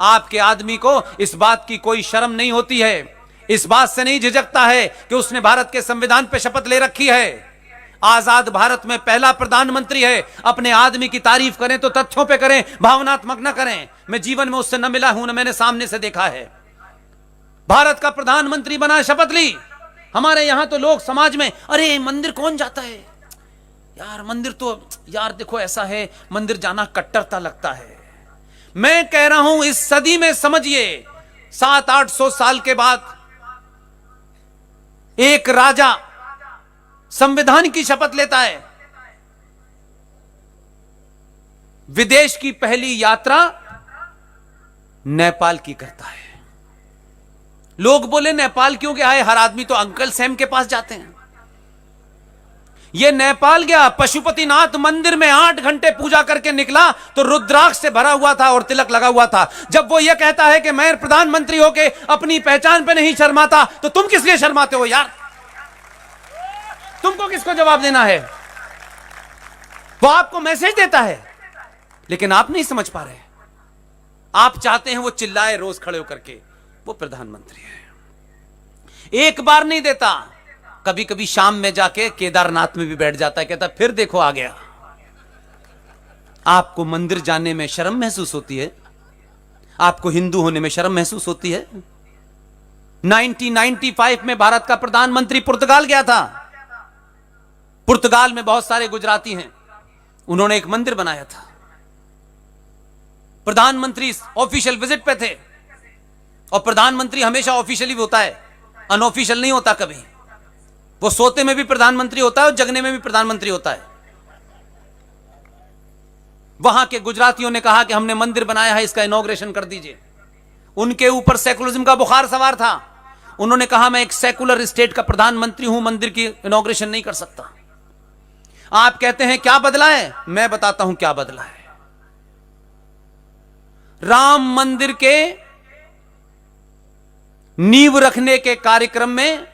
आपके आदमी को इस बात की कोई शर्म नहीं होती है, इस बात से नहीं झिझकता है कि उसने भारत के संविधान पे शपथ ले रखी है, आजाद भारत में पहला प्रधानमंत्री है। अपने आदमी की तारीफ करें तो तथ्यों पे करें, भावनात्मक न करें। मैं जीवन में उससे न मिला हूं, न मैंने सामने से देखा है। भारत का प्रधानमंत्री बना, शपथ ली। हमारे यहां तो लोग समाज में, अरे मंदिर कौन जाता है यार, मंदिर तो यार देखो ऐसा है, मंदिर जाना कट्टरता लगता है। मैं कह रहा हूं इस सदी में समझिए, 700-800 साल के बाद एक राजा संविधान की शपथ लेता है। विदेश की पहली यात्रा नेपाल की करता है। लोग बोले नेपाल क्यों गया है, हर आदमी तो अंकल सैम के पास जाते हैं। यह नेपाल गया, पशुपतिनाथ मंदिर में 8 घंटे पूजा करके निकला तो रुद्राक्ष से भरा हुआ था और तिलक लगा हुआ था। जब वो ये कहता है कि मैं प्रधानमंत्री होके अपनी पहचान पे नहीं शर्माता, तो तुम किस लिए शर्माते हो यार? तुमको किसको जवाब देना है? वो आपको मैसेज देता है, लेकिन आप नहीं समझ पा रहे। आप चाहते हैं वो चिल्लाए रोज खड़े होकर के, वो प्रधानमंत्री है। एक बार नहीं देता, कभी कभी शाम में जाके केदारनाथ में भी बैठ जाता है, कहता फिर देखो आ गया। आपको मंदिर जाने में शर्म महसूस होती है? आपको हिंदू होने में शर्म महसूस होती है? 1995 में भारत का प्रधानमंत्री पुर्तगाल गया था। पुर्तगाल में बहुत सारे गुजराती हैं, उन्होंने एक मंदिर बनाया था। प्रधानमंत्री ऑफिशियल विजिट पे थे, और प्रधानमंत्री हमेशा ऑफिशियली होता है, अनऑफिशियल नहीं होता कभी। वो सोते में भी प्रधानमंत्री होता है और जगने में भी प्रधानमंत्री होता है। वहां के गुजरातियों ने कहा कि हमने मंदिर बनाया है, इसका इनॉग्रेशन कर दीजिए। उनके ऊपर सेकुलरिज्म का बुखार सवार था। उन्होंने कहा मैं एक सेकुलर स्टेट का प्रधानमंत्री हूं, मंदिर की इनॉग्रेशन नहीं कर सकता। आप कहते हैं क्या बदला है? मैं बताता हूं क्या बदला है। राम मंदिर के नींव रखने के कार्यक्रम में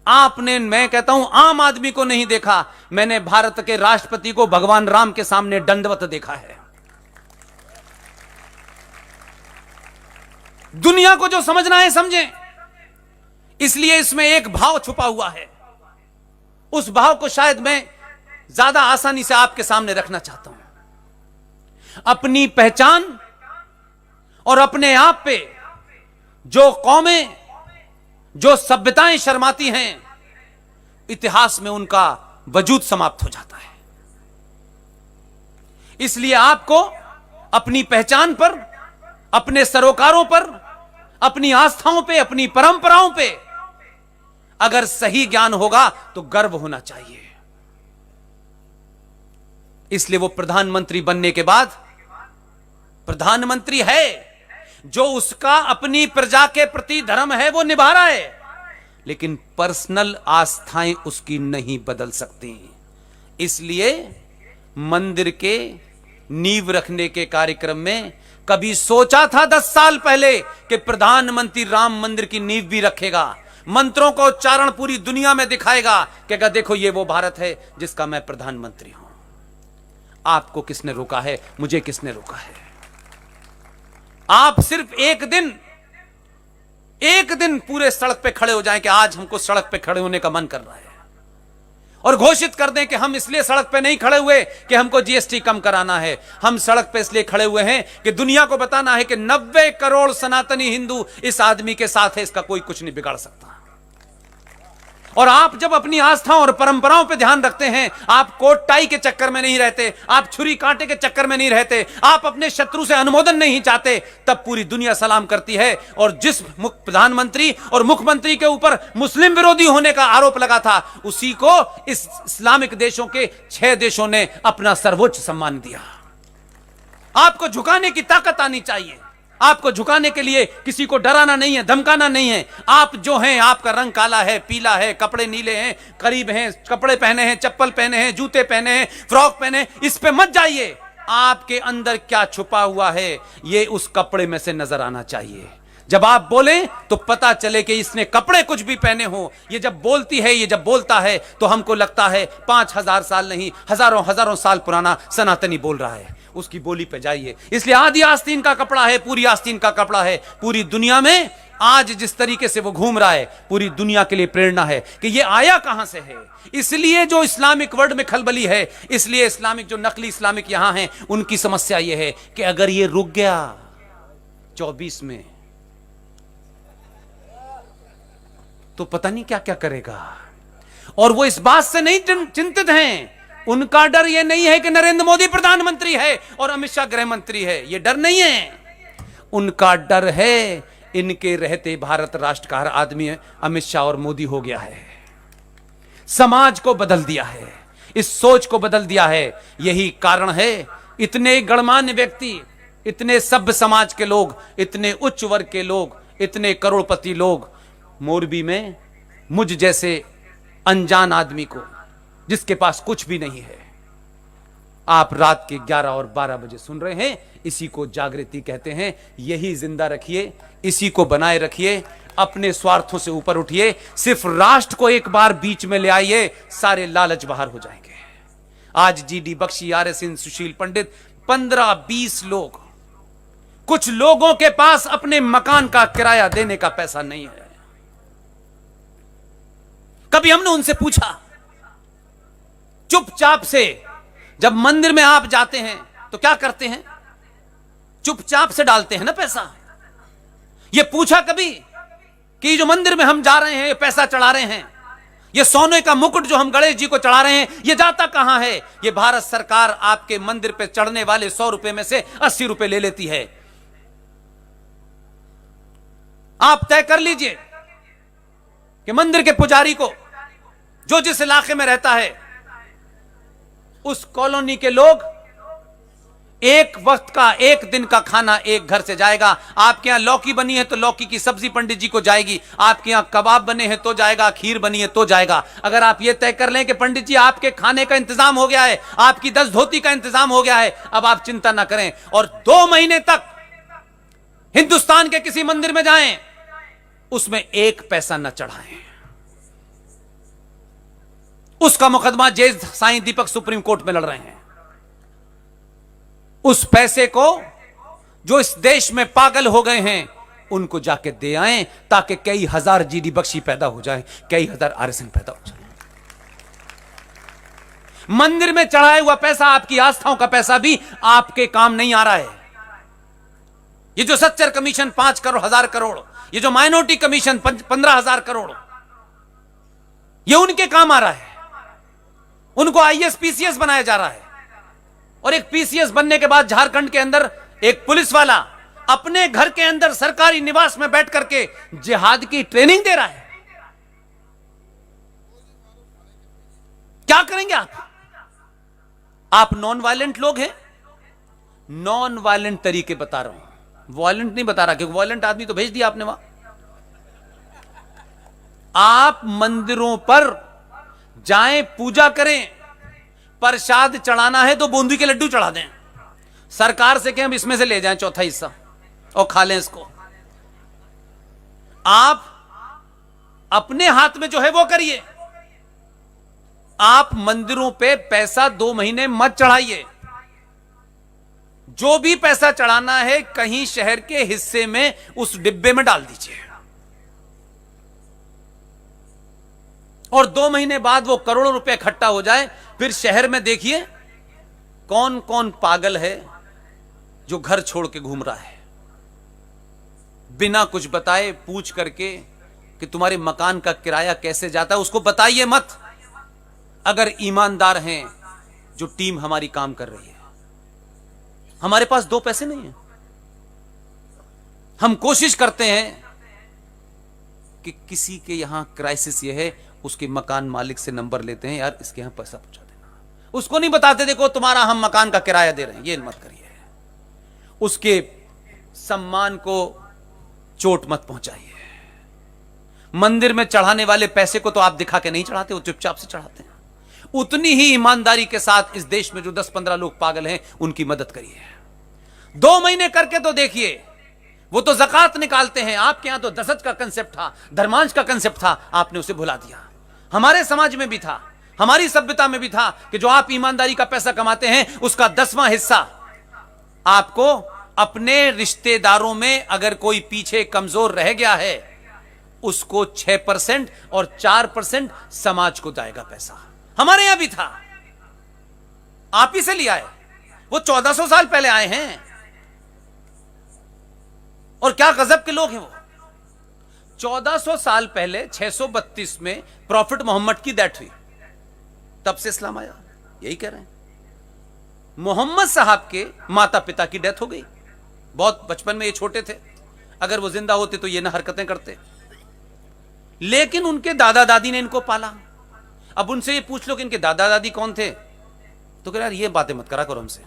आपने, मैं कहता हूं आम आदमी को नहीं देखा, मैंने भारत के राष्ट्रपति को भगवान राम के सामने दंडवत देखा है। दुनिया को जो समझना है समझें, इसलिए इसमें एक भाव छुपा हुआ है। उस भाव को शायद मैं ज्यादा आसानी से आपके सामने रखना चाहता हूं। अपनी पहचान और अपने आप पे जो कौमें, जो सभ्यताएं शर्माती हैं, इतिहास में उनका वजूद समाप्त हो जाता है। इसलिए आपको अपनी पहचान पर, अपने सरोकारों पर, अपनी आस्थाओं पे, अपनी परंपराओं पे अगर सही ज्ञान होगा तो गर्व होना चाहिए। इसलिए वो प्रधानमंत्री बनने के बाद प्रधानमंत्री है, जो उसका अपनी प्रजा के प्रति धर्म है वो निभा रहा है, लेकिन पर्सनल आस्थाएं उसकी नहीं बदल सकती। इसलिए मंदिर के नींव रखने के कार्यक्रम में कभी सोचा था 10 साल पहले कि प्रधानमंत्री राम मंदिर की नींव भी रखेगा, मंत्रों का उच्चारण पूरी दुनिया में दिखाएगा कि देखो ये वो भारत है जिसका मैं प्रधानमंत्री हूं। आपको किसने रोका है? मुझे किसने रोका है? आप सिर्फ एक दिन पूरे सड़क पे खड़े हो जाएं कि आज हमको सड़क पे खड़े होने का मन कर रहा है, और घोषित कर दें कि हम इसलिए सड़क पे नहीं खड़े हुए कि हमको जीएसटी कम कराना है, हम सड़क पे इसलिए खड़े हुए हैं कि दुनिया को बताना है कि 90 करोड़ सनातनी हिंदू इस आदमी के साथ है, इसका कोई कुछ नहीं बिगाड़ सकता। और आप जब अपनी आस्थाओं और परंपराओं पे ध्यान रखते हैं, आप कोट टाई के चक्कर में नहीं रहते, आप छुरी कांटे के चक्कर में नहीं रहते, आप अपने शत्रु से अनुमोदन नहीं चाहते, तब पूरी दुनिया सलाम करती है। और जिस प्रधानमंत्री और मुख्यमंत्री के ऊपर मुस्लिम विरोधी होने का आरोप लगा था, उसी को इस इस्लामिक देशों के 6 देशों ने अपना सर्वोच्च सम्मान दिया। आपको झुकाने की ताकत आनी चाहिए। आपको झुकाने के लिए किसी को डराना नहीं है, धमकाना नहीं है। आप जो हैं, आपका रंग काला है, पीला है, कपड़े नीले हैं, करीब हैं, कपड़े पहने हैं, चप्पल पहने हैं, जूते पहने हैं, फ्रॉक पहने हैं, इस पे मत जाइए। आपके अंदर क्या छुपा हुआ है ये उस कपड़े में से नजर आना चाहिए। जब आप बोलें तो पता चले कि इसने कपड़े कुछ भी पहने हो। ये जब बोलती है, ये जब बोलता है, तो हमको लगता है 5000 साल नहीं, हजारों हजारों साल पुराना सनातनी बोल रहा है। उसकी बोली पे जाइए। इसलिए आधी आस्तीन का कपड़ा है, पूरी आस्तीन का कपड़ा है। पूरी दुनिया में आज जिस तरीके से वो घूम रहा है, पूरी दुनिया के लिए प्रेरणा है कि ये आया कहां से है। इसलिए जो इस्लामिक वर्ल्ड में खलबली है, इसलिए इस्लामिक जो नकली इस्लामिक यहां हैं, उनकी समस्या यह है कि अगर ये रुक गया 24 में तो पता नहीं क्या क्या करेगा। और वो इस बात से नहीं चिंतित हैं, उनका डर यह नहीं है कि नरेंद्र मोदी प्रधानमंत्री है और अमित शाह गृह मंत्री है, यह डर नहीं है। उनका डर है इनके रहते भारत राष्ट्र का हर आदमी अमित शाह और मोदी हो गया है। समाज को बदल दिया है, इस सोच को बदल दिया है। यही कारण है इतने गणमान्य व्यक्ति, इतने सभ्य समाज के लोग, इतने उच्च वर्ग के लोग, इतने करोड़पति लोग मोरबी में मुझ जैसे अनजान आदमी को, जिसके पास कुछ भी नहीं है, आप रात के 11 और 12 बजे सुन रहे हैं। इसी को जागृति कहते हैं। यही जिंदा रखिए, इसी को बनाए रखिए, अपने स्वार्थों से ऊपर उठिए, सिर्फ राष्ट्र को एक बार बीच में ले आइए, सारे लालच बाहर हो जाएंगे। आज G D Bakshi, R S Singh, Sushil Pandit, 15-20 लोग, कुछ लोगों के पास अपने मकान का किराया देने का पैसा नहीं है। कभी हमने उनसे पूछा? चुपचाप से जब मंदिर में आप जाते हैं तो क्या करते हैं? चुपचाप से डालते हैं ना पैसा। ये पूछा कभी कि जो मंदिर में हम जा रहे हैं, ये पैसा चढ़ा रहे हैं, ये सोने का मुकुट जो हम गणेश जी को चढ़ा रहे हैं, ये जाता कहां है? ये भारत सरकार आपके मंदिर पे चढ़ने वाले 100 रुपए में से 80 रुपए ले लेती है। आप तय कर लीजिए कि मंदिर के पुजारी को, जो जिस इलाके में रहता है, उस कॉलोनी के लोग एक वक्त का, एक दिन का खाना एक घर से जाएगा। आपके यहां लौकी बनी है तो लौकी की सब्जी पंडित जी को जाएगी। आपके यहां कबाब बने हैं तो जाएगा, खीर बनी है तो जाएगा। अगर आप यह तय कर लें कि पंडित जी आपके खाने का इंतजाम हो गया है, आपकी 10 धोती का इंतजाम हो गया है, अब आप चिंता ना करें, और 2 महीने तक हिंदुस्तान के किसी मंदिर में जाएं, उसमें 1 पैसा न चढ़ाएं, उसका मुकदमा जज साईं दीपक सुप्रीम कोर्ट में लड़ रहे हैं। उस पैसे को जो इस देश में पागल हो गए हैं, उनको जाके दे आएं, ताकि कई हजार जीडी बख्शी पैदा हो जाएं, कई हजार आरएसएन पैदा हो जाएं। मंदिर में चढ़ाया हुआ पैसा, आपकी आस्थाओं का पैसा भी आपके काम नहीं आ रहा है। ये जो सच्चर कमीशन 5 करोड़ 1000 करोड़, ये जो माइनॉरिटी कमीशन 15,000 करोड़, ये उनके काम आ रहा है। उनको आईएएस पीसीएस बनाया जा रहा है, और एक पीसीएस बनने के बाद झारखंड के अंदर एक पुलिस वाला अपने घर के अंदर सरकारी निवास में बैठ करके जिहाद की ट्रेनिंग दे रहा है। क्या करेंगे आप? आप नॉन वायलेंट लोग हैं। नॉन वायलेंट तरीके बता रहा हूं, वायलेंट नहीं बता रहा, क्योंकि वायलेंट आदमी तो भेज दिया आपने वहां। आप मंदिरों पर जाएं, पूजा करें, प्रसाद चढ़ाना है तो बूंदी के लड्डू चढ़ा दें। सरकार से कहें हम इसमें से ले जाएं 1/4 हिस्सा और खा लें इसको। आप अपने हाथ में जो है वो करिए। आप मंदिरों पे पैसा 2 महीने मत चढ़ाइए। जो भी पैसा चढ़ाना है कहीं शहर के हिस्से में उस डिब्बे में डाल दीजिए, और 2 महीने बाद वो करोड़ों रुपए इकट्ठा हो जाए, फिर शहर में देखिए कौन कौन पागल है जो घर छोड़ के घूम रहा है, बिना कुछ बताए पूछ करके कि तुम्हारे मकान का किराया कैसे जाता है। उसको बताइए मत। अगर ईमानदार हैं जो टीम हमारी काम कर रही है, हमारे पास 2 पैसे नहीं है, हम कोशिश करते हैं कि किसी के यहां क्राइसिस ये है, उसके मकान मालिक से नंबर लेते हैं, यार इसके यहां पैसा पहुंचा देना। उसको नहीं बताते देखो तुम्हारा हम मकान का किराया दे रहे हैं, ये मत करिए। उसके सम्मान को चोट मत पहुंचाइए। मंदिर में चढ़ाने वाले पैसे को तो आप दिखा के नहीं चढ़ाते, वो चुपचाप से चढ़ाते हैं। उतनी ही ईमानदारी के साथ इस देश में जो 10-15 लोग पागल हैं उनकी मदद करिए। 2 महीने करके तो देखिए, वो तो ज़कात निकालते हैं। आपके यहां तो दसत का कंसेप्ट था, धर्मांश का कंसेप्ट था, आपने उसे भुला दिया। हमारे समाज में भी था, हमारी सभ्यता में भी था कि जो आप ईमानदारी का पैसा कमाते हैं उसका 10वां हिस्सा आपको अपने रिश्तेदारों में अगर कोई पीछे कमजोर रह गया है, उसको 6% और 4% समाज को जाएगा पैसा। हमारे यहां भी था, आप ही से लिया है। वो 1400 साल पहले आए हैं, और क्या गजब के लोग हैं वो। 1400 साल पहले 632 में प्रॉफिट मोहम्मद की डेथ हुई, तब से इस्लाम आया। यही कह रहे हैं। मोहम्मद साहब के माता पिता की डेथ हो गई, बहुत बचपन में ये छोटे थे, अगर वो जिंदा होते तो ये ना हरकतें करते, लेकिन उनके दादा दादी ने इनको पाला। अब उनसे ये पूछ लो कि इनके दादा दादी कौन थे, तो कह यार ये बातें मत करा करो हमसे।